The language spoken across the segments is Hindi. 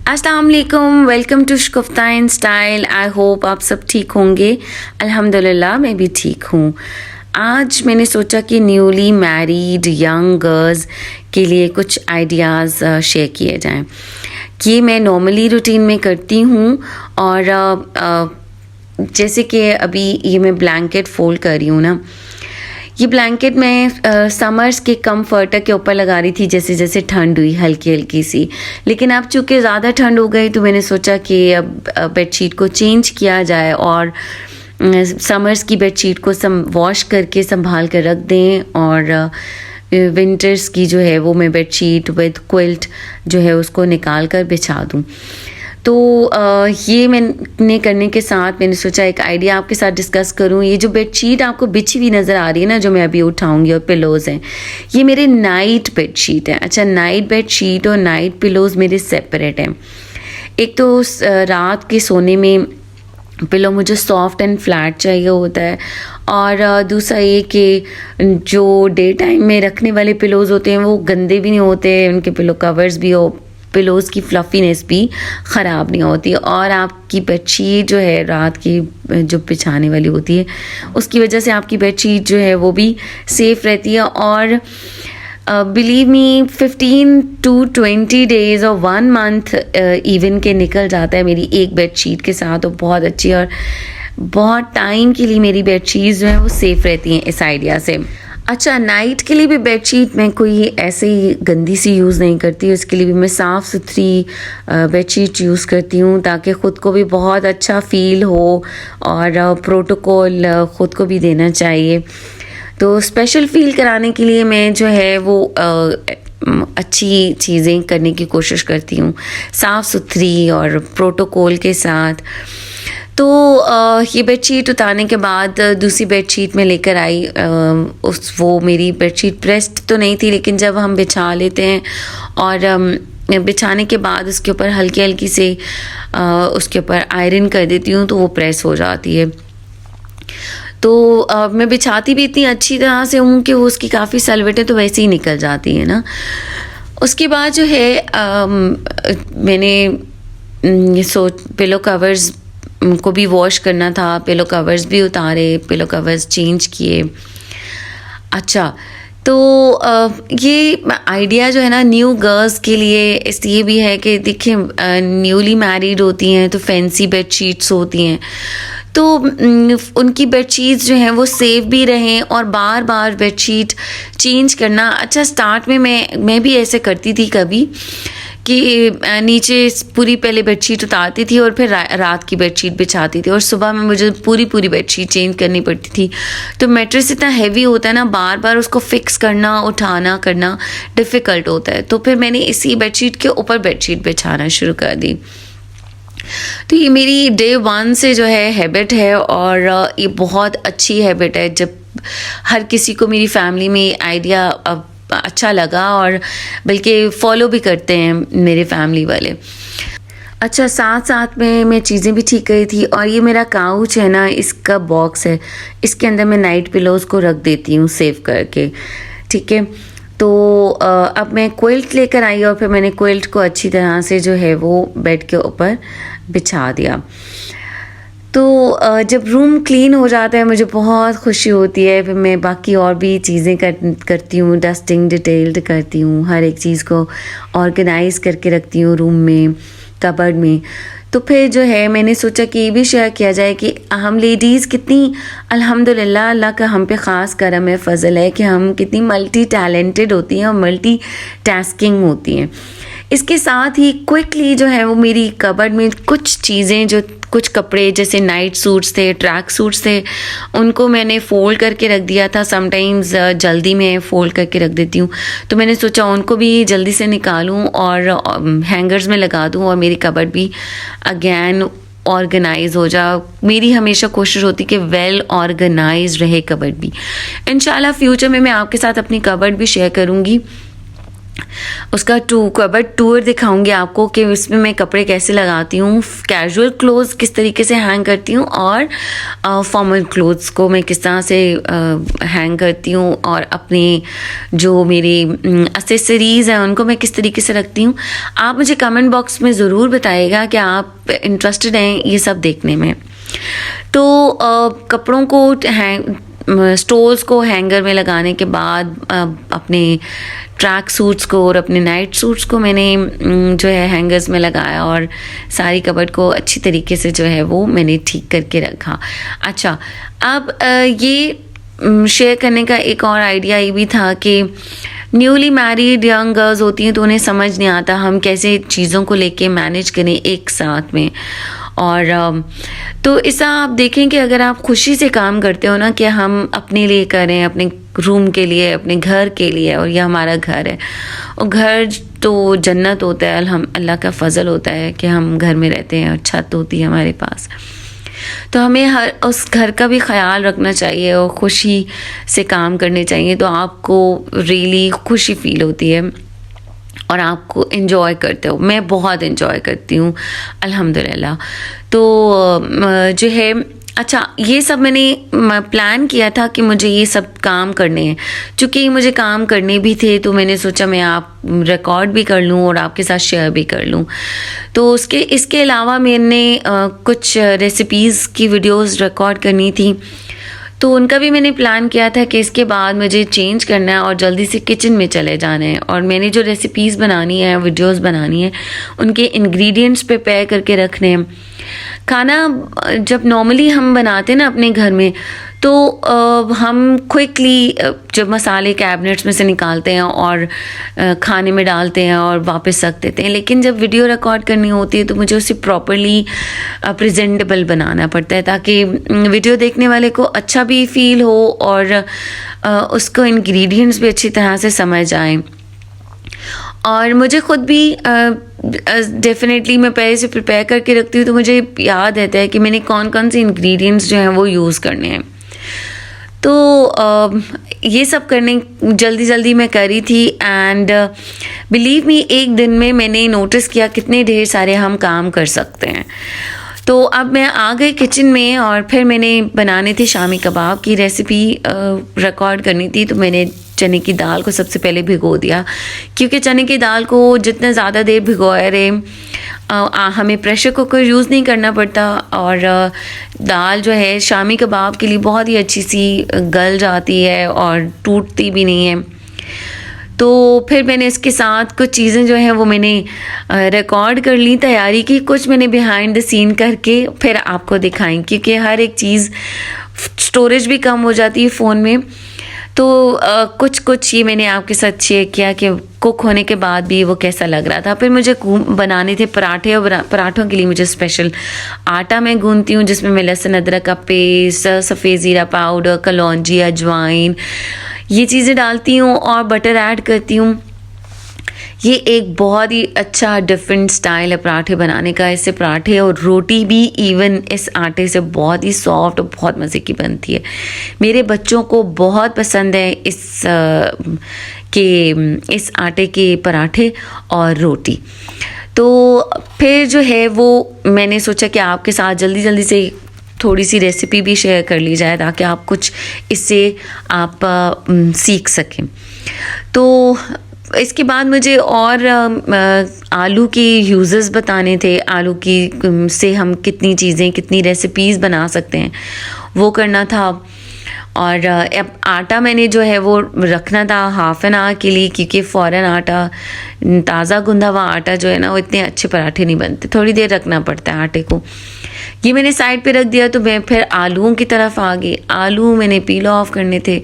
अस्सलाम वालेकुम, welcome to Shukufta in style. I hope आप सब ठीक होंगे। अल्हम्दुलिल्लाह मैं भी ठीक हूँ। आज मैंने सोचा कि न्यूली मैरिड यंग गर्ल्स के लिए कुछ आइडियाज़ शेयर किए जाएं। कि मैं नॉर्मली रूटीन में करती हूँ और जैसे कि अभी ये मैं ब्लैंकेट फोल्ड कर रही हूँ ना, ये ब्लैंकेट मैं समर्स के कम्फर्टर के ऊपर लगा रही थी जैसे जैसे ठंड हुई हल्की हल्की सी। लेकिन अब चूँकि ज़्यादा ठंड हो गई तो मैंने सोचा कि अब बेडशीट को चेंज किया जाए और समर्स की बेडशीट को वॉश करके संभाल कर रख दें और विंटर्स की जो है वो मैं बेडशीट विद क्विल्ट जो है उसको निकाल कर बिछा दूँ। तो ये मैंने करने के साथ मैंने सोचा एक आइडिया आपके साथ डिस्कस करूं। ये जो बेडशीट आपको बिछी हुई नज़र आ रही है ना, जो मैं अभी उठाऊंगी, और पिलोज़ हैं, ये मेरे नाइट बेडशीट हैं। अच्छा, नाइट बेडशीट और नाइट पिलोज़ मेरे सेपरेट हैं। एक तो रात के सोने में पिलो मुझे सॉफ्ट एंड फ्लैट चाहिए होता है, और दूसरा ये कि जो डे टाइम में रखने वाले पिलोज़ होते हैं वो गंदे भी नहीं होते, उनके पिलो कवर्स भी हो, पिलोज़ की फ्लफीनेस भी ख़राब नहीं होती, और आपकी बेडशीट जो है रात की जो बिछाने वाली होती है उसकी वजह से आपकी बेडशीट जो है वो भी सेफ़ रहती है। और बिलीव मी 15 to 20 डेज़ और 1 मंथ इवन के निकल जाता है मेरी एक बेडशीट के साथ, और बहुत अच्छी और बहुत टाइम के लिए मेरी बेडशीट जो है वो सेफ़ रहती हैं इस आइडिया से। अच्छा, नाइट के लिए भी बेडशीट मैं कोई ऐसे ही गंदी सी यूज़ नहीं करती, उसके लिए भी मैं साफ़ सुथरी बेडशीट यूज़ करती हूँ ताकि ख़ुद को भी बहुत अच्छा फ़ील हो, और प्रोटोकॉल ख़ुद को भी देना चाहिए। तो स्पेशल फ़ील कराने के लिए मैं जो है वो अच्छी चीज़ें करने की कोशिश करती हूँ, साफ़ सुथरी और प्रोटोकॉल के साथ। तो ये बेडशीट उतारने के बाद दूसरी बेडशीट में लेकर आई। वो मेरी बेडशीट प्रेस्ड तो नहीं थी, लेकिन जब हम बिछा लेते हैं और बिछाने के बाद उसके ऊपर हल्की हल्की से उसके ऊपर आयरन कर देती हूँ तो वो प्रेस हो जाती है। तो मैं बिछाती भी इतनी अच्छी तरह से हूँ कि वो उसकी काफ़ी सलवटें तो वैसे ही निकल जाती हैं ना। उसके बाद जो है मैंने पिलो कवर्स को भी वॉश करना था, पिलो कवर्स भी उतारे, पिलो कवर्स चेंज किए। अच्छा, तो ये आइडिया जो है ना न्यू गर्ल्स के लिए इसलिए भी है कि देखिए न्यूली मैरिड होती हैं तो फैंसी बेडशीट्स होती हैं, तो उनकी बेडशीट्स जो हैं वो सेफ भी रहें, और बार बार बेडशीट चेंज करना। अच्छा, स्टार्ट में मैं भी ऐसे करती थी कभी कि नीचे पूरी पहले बेडशीट उतारती थी और फिर रात की बेडशीट बिछाती थी, और सुबह में मुझे पूरी बेडशीट चेंज करनी पड़ती थी। तो मैट्रेस इतना हैवी होता है ना, बार बार उसको फिक्स करना उठाना करना डिफ़िकल्ट होता है। तो फिर मैंने इसी बेडशीट के ऊपर बेडशीट बिछाना शुरू कर दी। तो ये मेरी डे 1 से जो है हैबिट है, और ये बहुत अच्छी हैबिट है। जब हर किसी को मेरी फैमिली में आइडिया अच्छा लगा, और बल्कि फॉलो भी करते हैं मेरे फैमिली वाले। अच्छा, साथ साथ में मैं चीज़ें भी ठीक करी थी, और ये मेरा काउच है ना, इसका बॉक्स है, इसके अंदर मैं नाइट पिलोज़ को रख देती हूँ सेव करके, ठीक है। तो अब मैं क्विल्ट लेकर आई, और फिर मैंने क्विल्ट को अच्छी तरह से जो है वो बेड के ऊपर बिछा दिया। तो जब रूम क्लीन हो जाता है मुझे बहुत खुशी होती है। फिर मैं बाकी और भी चीज़ें करती हूँ, डस्टिंग डिटेल्ड करती हूँ, हर एक चीज़ को ऑर्गेनाइज़ करके रखती हूँ रूम में, कबर्ड में। तो फिर जो है मैंने सोचा कि ये भी शेयर किया जाए कि हम लेडीज़ कितनी अल्हम्दुलिल्लाह अल्लाह का हम पे ख़ास करम है, फ़ज़ल है कि हम कितनी मल्टी टैलेंटेड होती हैं और मल्टी टास्किंग होती हैं। इसके साथ ही क्विकली जो है वो मेरी कबर्ड में कुछ चीज़ें, जो कुछ कपड़े जैसे नाइट सूट्स थे, ट्रैक सूट्स थे, उनको मैंने फ़ोल्ड करके रख दिया था। समटाइम्स जल्दी में फ़ोल्ड करके रख देती हूँ, तो मैंने सोचा उनको भी जल्दी से निकालूँ और हैंगर्स में लगा दूँ, और मेरी कबर्ड भी अगेन ऑर्गेनाइज हो जा। मेरी हमेशा कोशिश होती कि वेल ऑर्गेनाइज रहे कबर्ड भी। इंशाल्लाह फ्यूचर में मैं आपके साथ अपनी कबर्ड भी शेयर करूँगी उसका कबर्ड टूर दिखाऊंगी आपको कि उसमें मैं कपड़े कैसे लगाती हूँ, कैजुअल क्लोथ्स किस तरीके से हैंग करती हूँ और फॉर्मल क्लोथ्स को मैं किस तरह से हैंग करती हूँ, और अपने जो मेरी एक्सेसरीज़ हैं उनको मैं किस तरीके से रखती हूँ। आप मुझे कमेंट बॉक्स में ज़रूर बताइएगा कि आप इंटरेस्टेड हैं ये सब देखने में। तो कपड़ों को स्टोल्स को हैंगर में लगाने के बाद अपने ट्रैक सूट्स को और अपने नाइट सूट्स को मैंने जो है हैंगर्स में लगाया, और सारी कबर्ड को अच्छी तरीके से जो है वो मैंने ठीक करके रखा। अच्छा, अब ये शेयर करने का एक और आइडिया ये भी था कि न्यूली मैरिड यंग गर्ल्स होती हैं तो उन्हें समझ नहीं आता हम कैसे चीज़ों को लेके मैनेज करें एक साथ में। और तो ऐसा आप देखें कि अगर आप खुशी से काम करते हो ना, कि हम अपने लिए करें, अपने रूम के लिए, अपने घर के लिए, और यह हमारा घर है, और घर तो जन्नत होता है, अल्लाह का फजल होता है कि हम घर में रहते हैं और छत होती है हमारे पास। तो हमें हर उस घर का भी ख्याल रखना चाहिए और खुशी से काम करने चाहिए, तो आपको रियली खुशी फील होती है और आपको इन्जॉय करते हो। मैं बहुत इन्जॉय करती हूँ अल्हम्दुलिल्लाह। तो जो है, अच्छा, ये सब मैंने प्लान किया था कि मुझे ये सब काम करने हैं। चूँकि मुझे काम करने भी थे तो मैंने सोचा मैं आप रिकॉर्ड भी कर लूँ और आपके साथ शेयर भी कर लूँ। तो इसके अलावा मैंने कुछ रेसिपीज़ की वीडियोस रिकॉर्ड करनी थी, तो उनका भी मैंने प्लान किया था कि इसके बाद मुझे चेंज करना है और जल्दी से किचन में चले जाना है, और मैंने जो रेसिपीज़ बनानी है, वीडियोस बनानी है, उनके इंग्रेडिएंट्स प्रिपेयर करके रखने हैं। खाना जब नॉर्मली हम बनाते हैं ना अपने घर में, तो हम क्विकली जब मसाले कैबिनेट्स में से निकालते हैं और खाने में डालते हैं और वापस रख देते हैं, लेकिन जब वीडियो रिकॉर्ड करनी होती है तो मुझे उसे प्रॉपरली प्रेजेंटेबल बनाना पड़ता है, ताकि वीडियो देखने वाले को अच्छा भी फील हो और उसको इंग्रेडिएंट्स भी अच्छी तरह से समझ आए। और मुझे ख़ुद भी डेफिनेटली मैं पहले से प्रिपेयर करके रखती हूँ, तो मुझे याद रहता है कि मैंने कौन कौन से इंग्रेडिएंट्स जो हैं वो यूज़ करने हैं। तो ये सब करने जल्दी मैं करी थी, एंड बिलीव मी, एक दिन में मैंने नोटिस किया कितने ढेर सारे हम काम कर सकते हैं। तो अब मैं आ गई किचन में और फिर मैंने बनाने थे शामी कबाब की रेसिपी रिकॉर्ड करनी थी। तो मैंने चने की दाल को सबसे पहले भिगो दिया, क्योंकि चने की दाल को जितना ज़्यादा देर भिगोए रहे हमें प्रेशर कुकर यूज़ नहीं करना पड़ता, और दाल जो है शामी कबाब के लिए बहुत ही अच्छी सी गल जाती है और टूटती भी नहीं है। तो फिर मैंने इसके साथ कुछ चीज़ें जो हैं वो मैंने रिकॉर्ड कर ली, तैयारी की, कुछ मैंने बिहाइंड द सीन करके फिर आपको दिखाई, क्योंकि हर एक चीज़ स्टोरेज भी कम हो जाती है फ़ोन में। तो कुछ ये मैंने आपके साथ शेयर किया कि कुक होने के बाद भी वो कैसा लग रहा था। फिर मुझे बनाने थे पराठे, और पराठों के लिए मुझे स्पेशल आटा मैं गूंथती हूँ, जिसमें मैं लहसुन अदरक का पेस्ट, सफ़ेद ज़ीरा पाउडर, कलौंजी, अजवाइन, ये चीज़ें डालती हूँ और बटर ऐड करती हूँ। ये एक बहुत ही अच्छा डिफरेंट स्टाइल है पराठे बनाने का। इससे पराठे और रोटी भी इवन इस आटे से बहुत ही सॉफ्ट और बहुत मज़े की बनती है। मेरे बच्चों को बहुत पसंद है इस आटे के पराठे और रोटी। तो फिर जो है वो मैंने सोचा कि आपके साथ जल्दी से थोड़ी सी रेसिपी भी शेयर कर ली जाए, ताकि आप कुछ इससे आप सीख सकें। तो इसके बाद मुझे और आलू के यूज़ेस बताने थे, आलू की से हम कितनी चीज़ें, कितनी रेसिपीज़ बना सकते हैं, वो करना था। और अब आटा मैंने जो है वो रखना था हाफ़ एन आवर के लिए, क्योंकि फ़ौरन आटा, ताज़ा गुंदा हुआ आटा जो है ना, वो इतने अच्छे पराठे नहीं बनते, थोड़ी देर रखना पड़ता है आटे को। ये मैंने साइड पे रख दिया। तो मैं फिर आलूओं की तरफ आ गई। आलू मैंने पील ऑफ करने थे,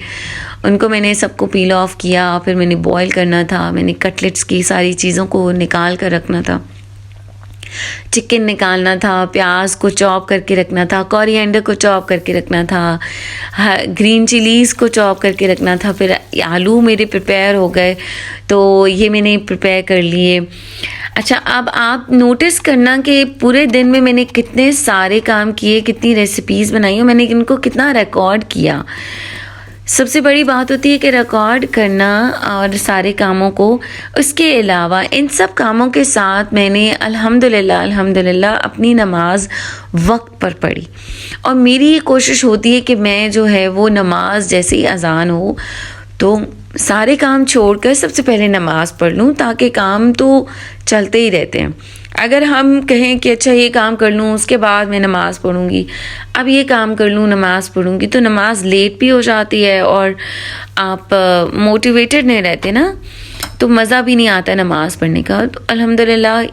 उनको मैंने सबको पील ऑफ किया, फिर मैंने बॉईल करना था, मैंने कटलेट्स की सारी चीज़ों को निकाल कर रखना था, चिकन निकालना था, प्याज को चॉप करके रखना था, कोरिएंडर को चॉप करके रखना था, ग्रीन चिलीज़ को चॉप करके रखना था। फिर आलू मेरे प्रिपेयर हो गए, तो ये मैंने प्रिपेयर कर लिए। अच्छा, अब आप नोटिस करना कि पूरे दिन में मैंने कितने सारे काम किए, कितनी रेसिपीज़ बनाई और मैंने इनको कितना रिकॉर्ड किया। सबसे बड़ी बात होती है कि रिकॉर्ड करना और सारे कामों को, उसके अलावा इन सब कामों के साथ मैंने अल्हम्दुलिल्लाह अपनी नमाज वक्त पर पढ़ी। और मेरी ये कोशिश होती है कि मैं जो है वो नमाज जैसे ही अजान हो तो सारे काम छोड़कर सबसे पहले नमाज़ पढ़ लूँ, ताकि काम तो चलते ही रहते हैं। अगर हम कहें कि अच्छा ये काम कर लूँ उसके बाद मैं नमाज़ पढ़ूँगी, अब ये काम कर लूँ नमाज़ पढ़ूँगी, तो नमाज लेट भी हो जाती है और आप मोटिवेटेड नहीं रहते ना, तो मज़ा भी नहीं आता नमाज़ पढ़ने का। तो अल्हम्दुलिल्लाह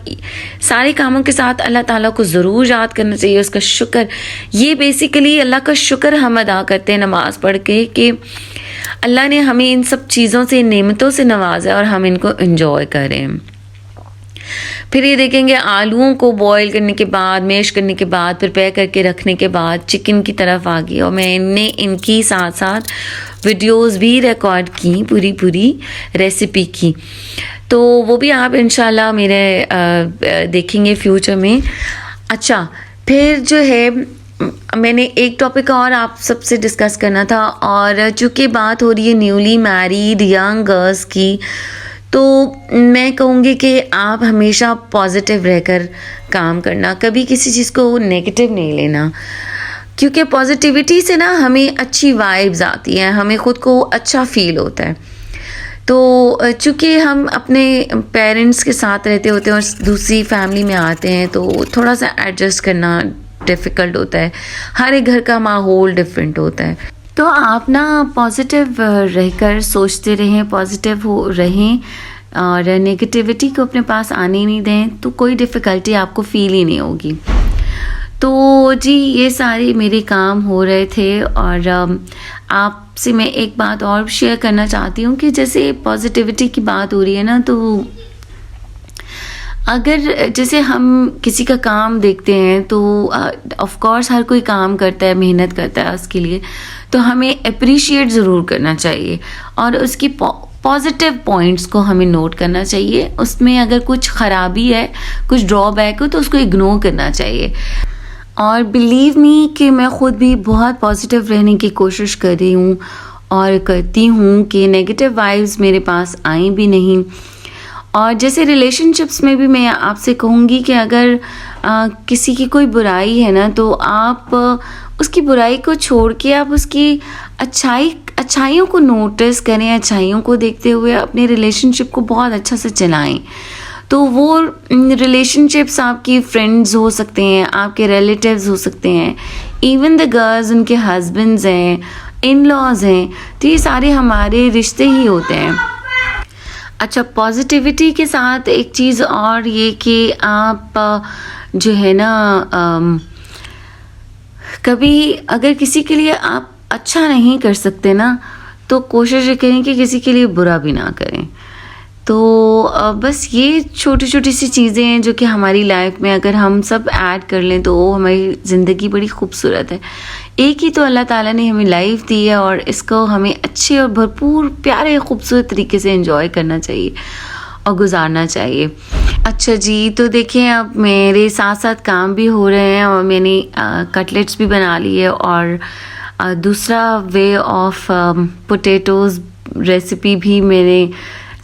सारे कामों के साथ अल्लाह ताला को ज़रूर याद करना चाहिए, उसका शुक्र। ये बेसिकली अल्लाह का शुक्र हम अदा करते हैं नमाज़ पढ़ के कि अल्लाह ने हमें इन सब चीज़ों से, नेमतों से नवाजा और हम इनको एंजॉय करें। फिर ये देखेंगे आलूओं को बॉईल करने के बाद, मैश करने के बाद, प्रिपेयर करके रखने के बाद चिकन की तरफ आ गई और मैंने इनकी साथ साथ वीडियोस भी रिकॉर्ड की, पूरी रेसिपी की। तो वो भी आप इंशाल्लाह मेरे देखेंगे फ्यूचर में। अच्छा, फिर जो है मैंने एक टॉपिक और आप सबसे डिस्कस करना था, और चूँकि बात हो रही है न्यूली मैरिड यंग गर्ल्स की, तो मैं कहूँगी कि आप हमेशा पॉजिटिव रहकर काम करना, कभी किसी चीज़ को नेगेटिव नहीं लेना, क्योंकि पॉजिटिविटी से ना हमें अच्छी वाइब्स आती हैं, हमें ख़ुद को अच्छा फील होता है। तो चूँकि हम अपने पेरेंट्स के साथ रहते होते हैं और दूसरी फैमिली में आते हैं, तो थोड़ा सा एडजस्ट करना डिफ़िकल्ट होता है, हर एक घर का माहौल डिफरेंट होता है। तो आप ना पॉजिटिव रहकर सोचते रहें, पॉजिटिव हो रहें और नेगेटिविटी को अपने पास आने नहीं दें, तो कोई डिफ़िकल्टी आपको फ़ील ही नहीं होगी। तो जी ये सारे मेरे काम हो रहे थे, और आपसे मैं एक बात और शेयर करना चाहती हूँ कि जैसे पॉजिटिविटी की बात हो रही है ना, तो अगर जैसे हम किसी का काम देखते हैं तो ऑफ कोर्स हर कोई काम करता है, मेहनत करता है उसके लिए, तो हमें अप्रिशिएट ज़रूर करना चाहिए और उसकी पॉजिटिव पॉइंट्स को हमें नोट करना चाहिए। उसमें अगर कुछ ख़राबी है, कुछ ड्रॉबैक हो, तो उसको इग्नोर करना चाहिए। और बिलीव मी कि मैं ख़ुद भी बहुत पॉजिटिव रहने की कोशिश कर रही हूँ और करती हूँ कि नेगेटिव वाइब्स मेरे पास आई भी नहीं। और जैसे रिलेशनशिप्स में भी मैं आपसे कहूँगी कि अगर किसी की कोई बुराई है ना, तो आप उसकी बुराई को छोड़ के आप उसकी अच्छाइयों को नोटिस करें, अच्छाइयों को देखते हुए अपने रिलेशनशिप को बहुत अच्छा से चलाएं। तो वो रिलेशनशिप्स आपकी फ्रेंड्स हो सकते हैं, आपके रिलेटिव्स हो सकते हैं, इवन द गर्ल्स उनके हस्बैंड्स हैं, इन लॉज हैं, तो ये सारे हमारे रिश्ते ही होते हैं। अच्छा, पॉजिटिविटी के साथ एक चीज़ और ये कि आप जो है ना कभी अगर किसी के लिए आप अच्छा नहीं कर सकते ना, तो कोशिश करें कि किसी के लिए बुरा भी ना करें। तो बस ये छोटी छोटी सी चीज़ें हैं जो कि हमारी लाइफ में अगर हम सब ऐड कर लें तो हमारी ज़िंदगी बड़ी खूबसूरत है। एक ही तो अल्लाह ताला ने हमें लाइफ दी है और इसको हमें अच्छे और भरपूर प्यारे खूबसूरत तरीके से एंजॉय करना चाहिए और गुजारना चाहिए। अच्छा जी, तो देखिए अब मेरे साथ साथ काम भी हो रहे हैं और मैंने कटलेट्स भी बना ली है, और दूसरा वे ऑफ पोटैटोज़ रेसिपी भी मेरे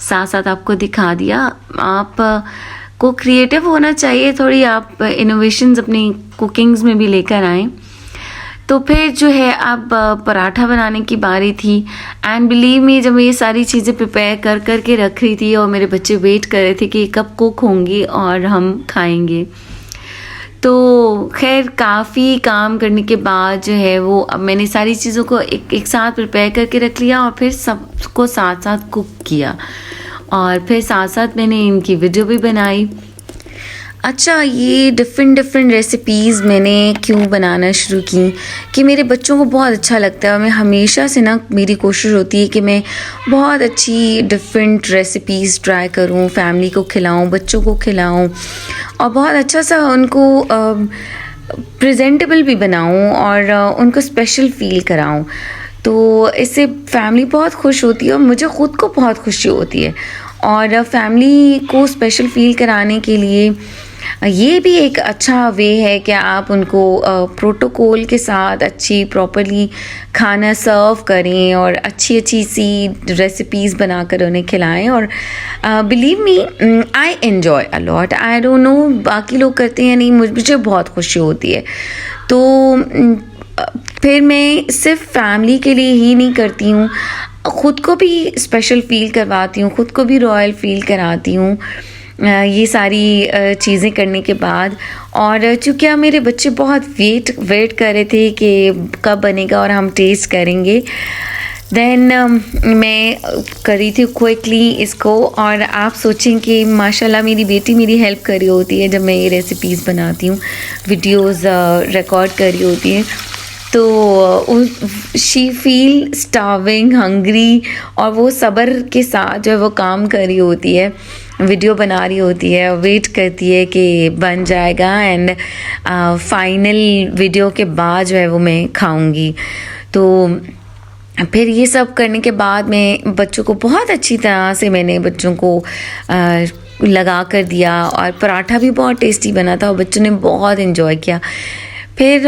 साथ साथ आपको दिखा दिया। आप को क्रिएटिव होना चाहिए, थोड़ी आप इनोवेशंस अपनी कुकिंग्स में भी लेकर आएँ। तो फिर जो है अब पराठा बनाने की बारी थी, एंड बिलीव मी जब ये सारी चीज़ें प्रिपेयर कर के रख रही थी और मेरे बच्चे वेट कर रहे थे कि कब कुक होंगी और हम खाएंगे, तो खैर काफ़ी काम करने के बाद जो है वो अब मैंने सारी चीज़ों को एक साथ प्रिपेयर करके रख लिया और फिर सबको साथ साथ कुक किया, और फिर साथ साथ मैंने इनकी वीडियो भी बनाई। अच्छा, ये डिफ़रेंट रेसिपीज़ मैंने क्यों बनाना शुरू की कि मेरे बच्चों को बहुत अच्छा लगता है, और मैं हमेशा से ना मेरी कोशिश होती है कि मैं बहुत अच्छी डिफ़रेंट रेसिपीज़ ट्राई करूं, फैमिली को खिलाऊं, बच्चों को खिलाऊं और बहुत अच्छा सा उनको प्रेजेंटेबल भी बनाऊं और उनको स्पेशल फ़ील कराऊं। तो इससे फैमिली बहुत खुश होती है और मुझे ख़ुद को बहुत खुशी होती है। और फैमिली को स्पेशल फ़ील कराने के लिए ये भी एक अच्छा वे है कि आप उनको प्रोटोकॉल के साथ अच्छी प्रॉपर्ली खाना सर्व करें और अच्छी अच्छी सी रेसिपीज़ बनाकर उन्हें खिलाएं। और believe me, I enjoy a lot. I don't know बाकी लोग करते हैं नहीं, मुझे बहुत खुशी होती है। तो फिर मैं सिर्फ फैमिली के लिए ही नहीं करती हूँ, ख़ुद को भी स्पेशल फ़ील करवाती हूँ, ख़ुद को भी रॉयल फ़ील कराती हूँ ये सारी चीज़ें करने के बाद। और चूँकि अब मेरे बच्चे बहुत वेट कर रहे थे कि कब बनेगा और हम टेस्ट करेंगे, देन मैं कर रही थी क्विकली इसको। और आप सोचें कि माशाल्लाह मेरी बेटी मेरी हेल्प कर रही होती है जब मैं ये रेसिपीज़ बनाती हूँ, वीडियोज़ रिकॉर्ड कर रही होती है। तो शी फील स्टार्विंग, हंग्री, और वो सब्र के साथ जो है वो काम कर रही होती है, वीडियो बना रही होती है, वेट करती है कि बन जाएगा एंड फाइनल वीडियो के बाद जो है वो मैं खाऊंगी। तो फिर ये सब करने के बाद मैं बच्चों को बहुत अच्छी तरह से मैंने बच्चों को लगा कर दिया, और पराठा भी बहुत टेस्टी बना था और बच्चों ने बहुत इन्जॉय किया। फिर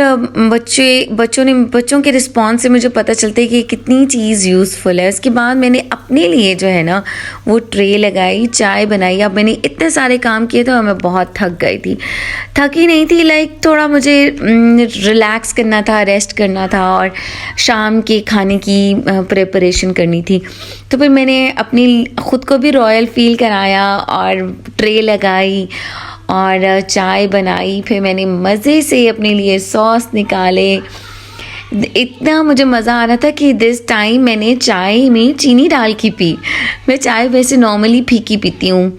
बच्चों के रिस्पॉन्स से मुझे पता चलता है कि कितनी चीज़ यूज़फुल है। उसके बाद मैंने अपने लिए जो है ना वो ट्रे लगाई, चाय बनाई। अब मैंने इतने सारे काम किए तो मैं बहुत थक गई थी, थकी नहीं थी, लाइक थोड़ा मुझे रिलैक्स करना था, रेस्ट करना था और शाम के खाने की प्रिपरेशन करनी थी। तो फिर मैंने अपनी ख़ुद को भी रॉयल फील कराया और ट्रे लगाई और चाय बनाई। फिर मैंने मज़े से अपने लिए सॉस निकाले। इतना मुझे मज़ा आ रहा था कि दिस टाइम मैंने चाय में चीनी डाल के पी। मैं चाय वैसे नॉर्मली फीकी पीती हूँ,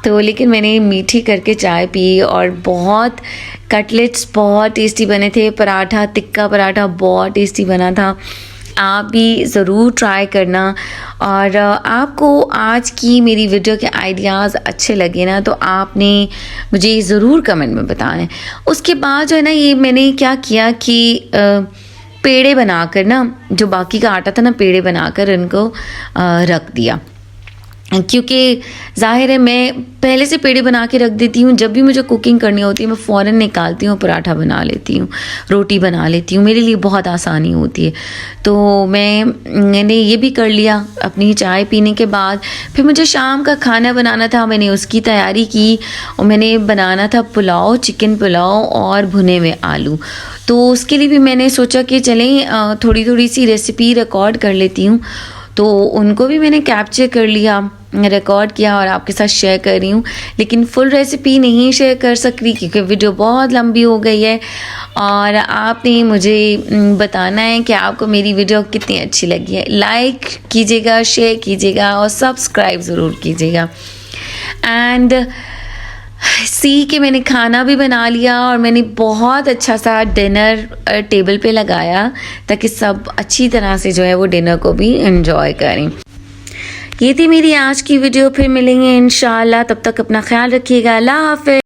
तो लेकिन मैंने मीठी करके चाय पी। और बहुत कटलेट्स बहुत टेस्टी बने थे, पराठा, तिक्का पराठा बहुत टेस्टी बना था। आप भी ज़रूर ट्राई करना। और आपको आज की मेरी वीडियो के आइडियाज़ अच्छे लगे ना तो आपने मुझे ज़रूर कमेंट में बताना है। उसके बाद जो है ना ये मैंने क्या किया कि पेड़े बनाकर ना, जो बाकी का आटा था ना, पेड़े बनाकर उनको रख दिया, क्योंकि ज़ाहिर है मैं पहले से पेड़े बना के रख देती हूँ। जब भी मुझे कुकिंग करनी होती है मैं फ़ौरन निकालती हूँ, पराठा बना लेती हूँ, रोटी बना लेती हूँ, मेरे लिए बहुत आसानी होती है। तो मैंने ये भी कर लिया अपनी चाय पीने के बाद। फिर मुझे शाम का खाना बनाना था, मैंने उसकी तैयारी की और मैंने बनाना था पुलाव, चिकन पुलाव और भुने हुए आलू। तो उसके लिए भी मैंने सोचा कि चलें थोड़ी सी रेसिपी रिकॉर्ड कर लेती हूँ। तो उनको भी मैंने कैप्चर कर लिया, रिकॉर्ड किया और आपके साथ शेयर कर रही हूँ। लेकिन फुल रेसिपी नहीं शेयर कर सकती क्योंकि वीडियो बहुत लंबी हो गई है। और आपने मुझे बताना है कि आपको मेरी वीडियो कितनी अच्छी लगी है। लाइक कीजिएगा, शेयर कीजिएगा और सब्सक्राइब ज़रूर कीजिएगा। एंड सी कि मैंने खाना भी बना लिया और मैंने बहुत अच्छा सा डिनर टेबल पे लगाया ताकि सब अच्छी तरह से जो है वो डिनर को भी एंजॉय करें। ये थी मेरी आज की वीडियो। फिर मिलेंगे इंशाल्लाह, तब तक अपना ख्याल रखिएगा। अल्लाह हाफ़िज़।